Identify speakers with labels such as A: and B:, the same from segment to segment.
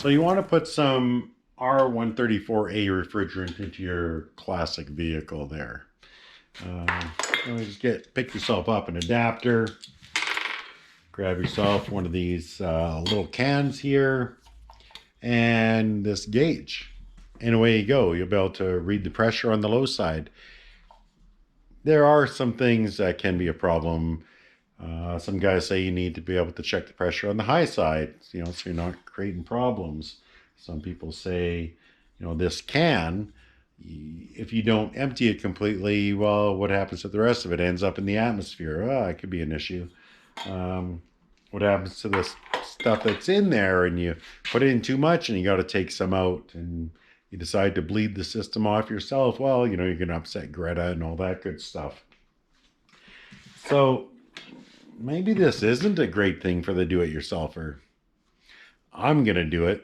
A: So you want to put some R134A refrigerant into your classic vehicle there. Just pick yourself up an adapter, grab yourself one of these little cans here, and this gauge. And away you go. You'll be able to read the pressure on the low side. There are some things that can be a problem. Some guys say you need to be able to check the pressure on the high side, so you're not creating problems. Some people say, this can, if you don't empty it completely, well, what happens to the rest of it? Ends up in the atmosphere. It could be an issue. What happens to this stuff that's in there and you put in too much and you got to take some out and you decide to bleed the system off yourself? Well, you're going to upset Greta and all that good stuff. So maybe this isn't a great thing for the do-it-yourselfer. I'm going to do it.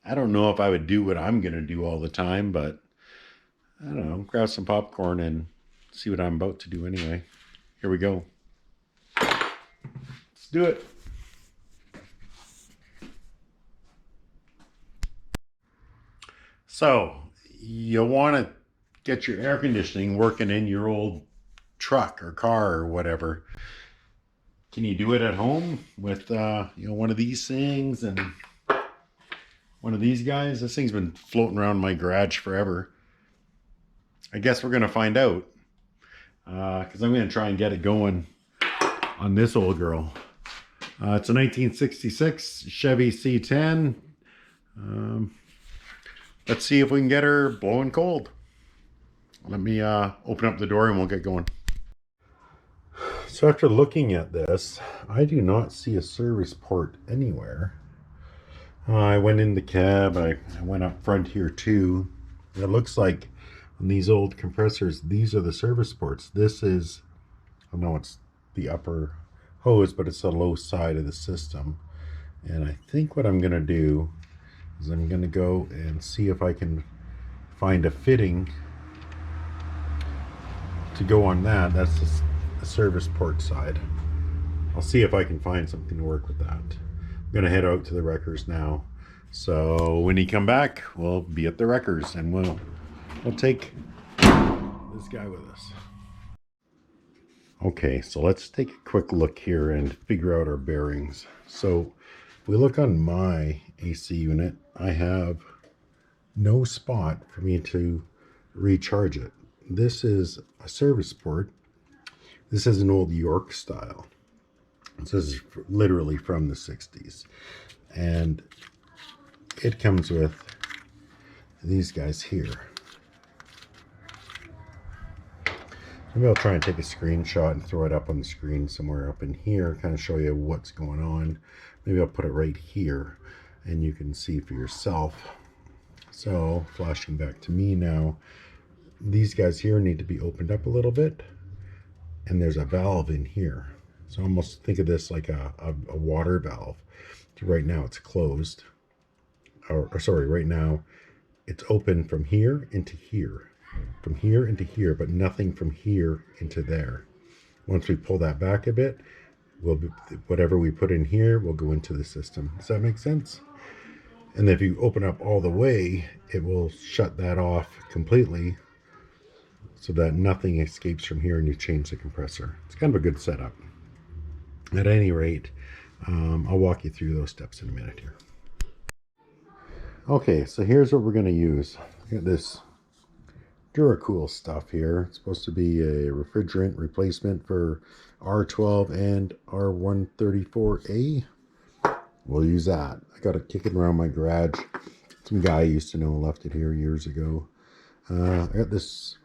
A: I don't know if I would do what I'm going to do all the time, but I don't know, grab some popcorn and see what I'm about to do anyway. Here we go. Let's do it. So you want to get your air conditioning working in your old truck or car or whatever. Can you do it at home with one of these things and one of these guys? This thing's been floating around my garage forever. I guess we're gonna find out, because I'm gonna try and get it going on this old girl. It's a 1966 Chevy C10. Let's see if we can get her blowing cold. Let me open up the door and we'll get going. So after looking at this, I do not see a service port anywhere. I went in the cab, I went up front here too. It looks like on these old compressors, these are the service ports. This is, I know it's the upper hose, but it's the low side of the system. And I think what I'm gonna do is I'm gonna go and see if I can find a fitting to go on that. That's the service port side. I'll see if I can find something to work with that. I'm gonna head out to the wreckers now. So when you come back, we'll be at the wreckers and we'll take this guy with us. Okay, so let's take a quick look here and figure out our bearings. So if we look on my AC unit, I have no spot for me to recharge it. This is a service port. This is an old York style. This is literally from the 60s. And it comes with these guys here. Maybe I'll try and take a screenshot and throw it up on the screen somewhere up in here, kind of show you what's going on. Maybe I'll put it right here and you can see for yourself. So flashing back to me now, these guys here need to be opened up a little bit, and there's a valve in here. So almost think of this like a water valve. So right now it's closed, or sorry, right now it's open from here into here, from here into here, but nothing from here into there. Once we pull that back a bit, whatever we put in here will go into the system. Does that make sense? And if you open up all the way, it will shut that off completely so that nothing escapes from here, and you change the compressor. It's kind of a good setup. At any rate, I'll walk you through those steps in a minute here. Okay, so here's what we're going to use. Got this Duracool stuff here. It's supposed to be a refrigerant replacement for R12 and R134A. We'll use that. I got it kicking around my garage. Some guy I used to know left it here years ago. I got this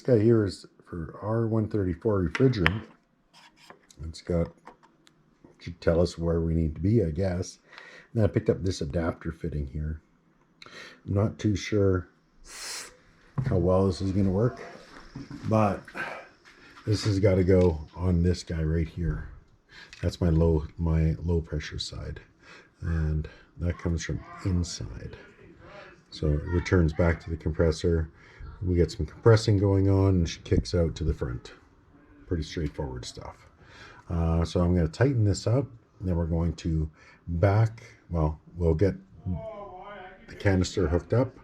A: guy here is for R134 refrigerant. It's got, should tell us where we need to be, I guess. And I picked up this adapter fitting here. I'm not too sure how well this is going to work, but this has got to go on this guy right here. That's my low pressure side, and that comes from inside. So it returns back to the compressor. We get some compressing going on, and she kicks out to the front. Pretty straightforward stuff. So I'm going to tighten this up, and then we're going to we'll get the canister hooked up,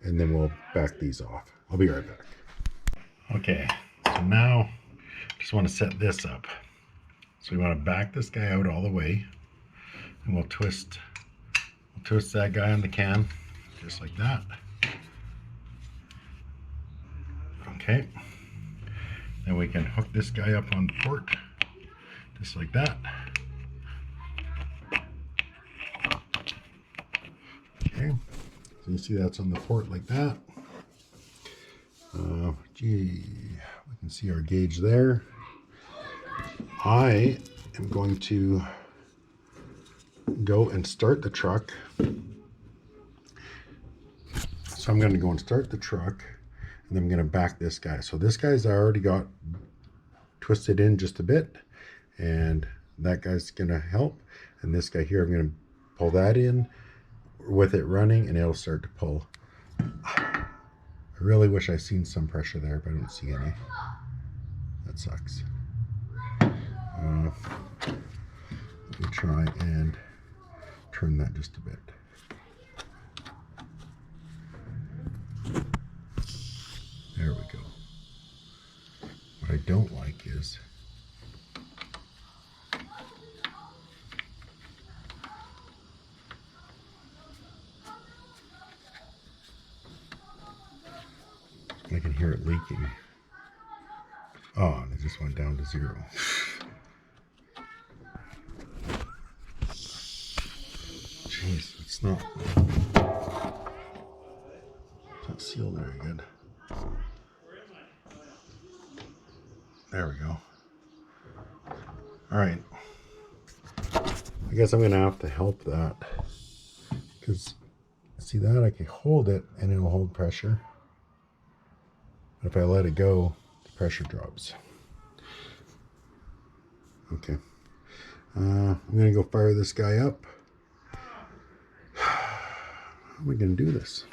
A: and then we'll back these off. I'll be right back. Okay, so now just want to set this up. So we want to back this guy out all the way, and we'll twist that guy on the can just like that. Okay, then we can hook this guy up on the port just like that. Okay, so you see that's on the port like that. Gee, we can see our gauge there. I am going to go and start the truck. So I'm going to go and start the truck, and I'm going to back this guy. So this guy's already got twisted in just a bit, and that guy's going to help. And this guy here, I'm going to pull that in with it running, and it'll start to pull. I really wish I seen some pressure there, but I don't see any. That sucks. Let me try and turn that just a bit. There we go. What I don't like is I can hear it leaking. Oh, and it just went down to 0. Jeez, it's not sealed very good. There we go. All right. I guess I'm going to have to help that, because see that I can hold it and it'll hold pressure. But if I let it go, the pressure drops. Okay. I'm going to go fire this guy up. How am I going to do this?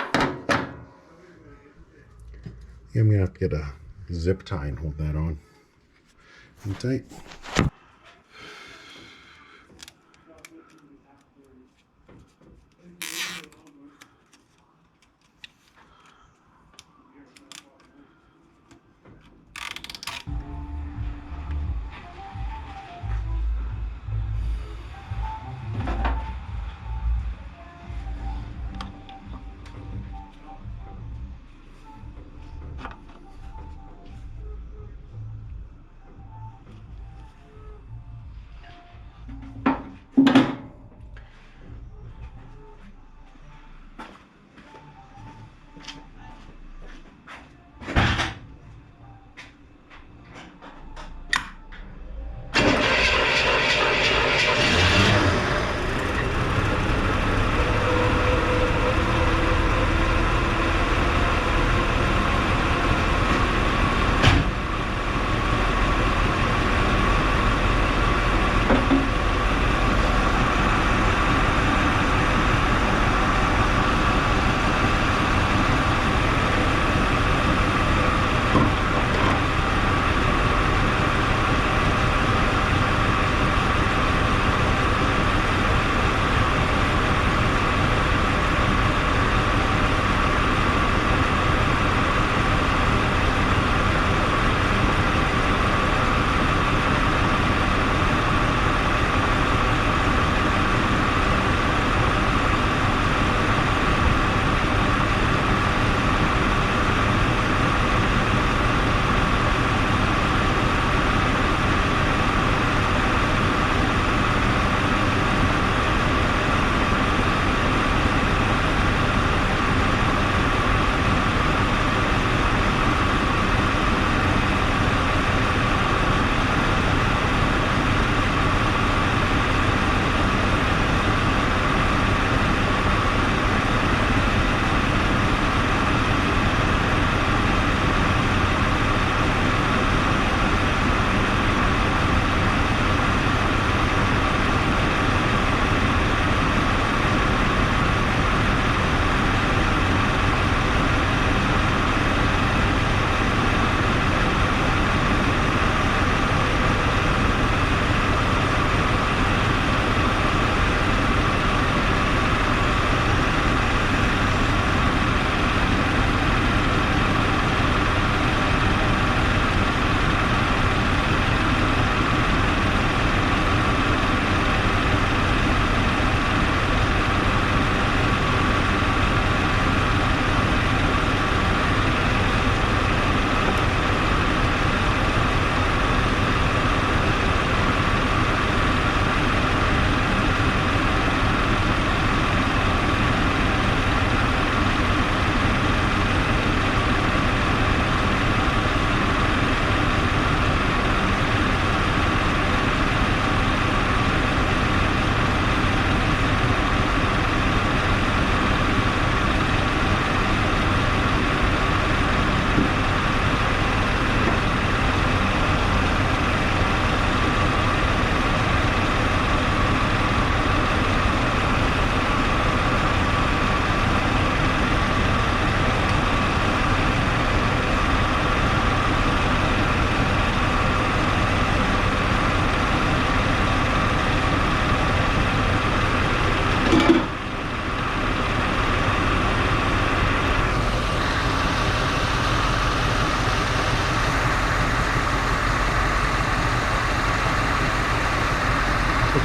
A: Yeah, I'm going to have to get a zip tie and hold that on. And tight.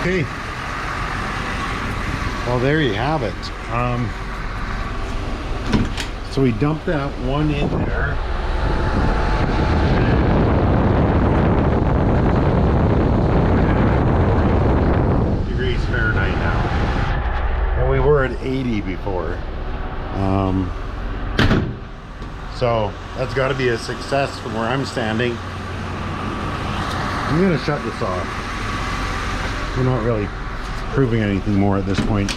A: Okay. Well, there you have it. So we dumped that one in there. Degrees Fahrenheit now. And we were at 80 before. So that's got to be a success from where I'm standing. I'm going to shut this off. We're not really proving anything more at this point.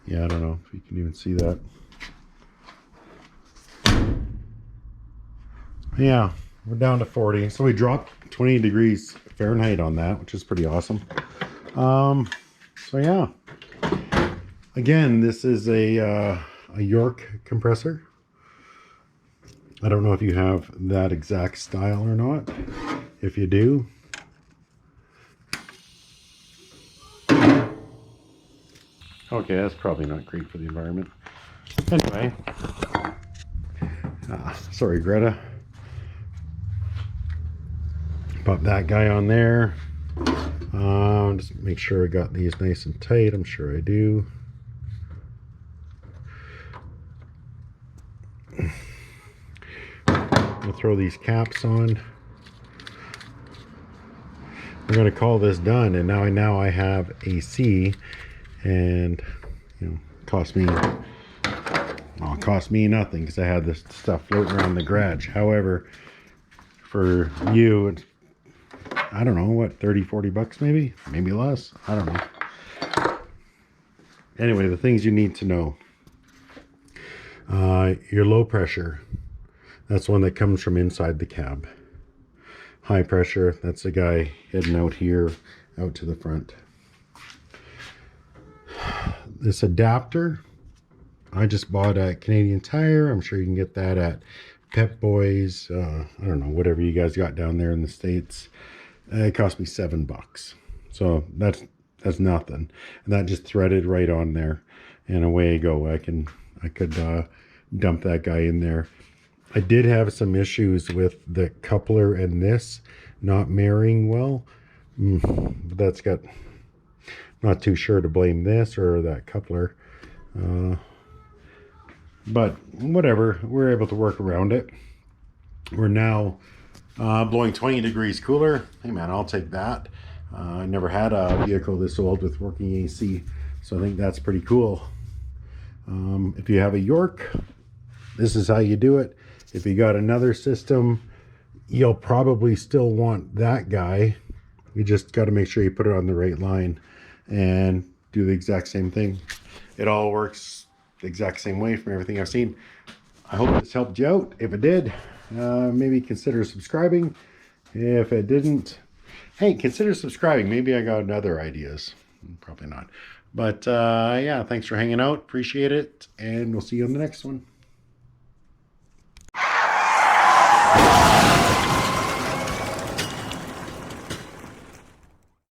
A: Yeah, I don't know if you can even see that. Yeah, we're down to 40. So we dropped 20 degrees Fahrenheit on that, which is pretty awesome. So yeah. Again, this is a York compressor. I don't know if you have that exact style or not. If you do, okay, that's probably not great for the environment. Anyway, sorry, Greta. Pop that guy on there. Just make sure I got these nice and tight. I'm sure I do. We'll throw these caps on. We're going to call this done, and now I have AC, and you know, cost me nothing because I had this stuff floating around the garage. However, for you, it's, I don't know, what, 30-40 bucks maybe less, I don't know. Anyway, the things you need to know: your low pressure, that's one that comes from inside the cab. High pressure, that's the guy heading out here, out to the front. This adapter, I just bought at Canadian Tire. I'm sure you can get that at Pep Boys. I don't know, whatever you guys got down there in the States. It cost me $7. So that's nothing. And that just threaded right on there. And away I go. I could dump that guy in there. I did have some issues with the coupler and this not marrying well. But that's got, not too sure to blame this or that coupler. But whatever, we're able to work around it. We're now blowing 20 degrees cooler. Hey man, I'll take that. I never had a vehicle this old with working AC, so I think that's pretty cool. If you have a York, this is how you do it. If you got another system, you'll probably still want that guy. You just got to make sure you put it on the right line and do the exact same thing. It all works the exact same way from everything I've seen. I hope this helped you out. If it did, maybe consider subscribing. If it didn't, hey, consider subscribing. Maybe I got other ideas. Probably not. But yeah, thanks for hanging out. Appreciate it. And we'll see you on the next one.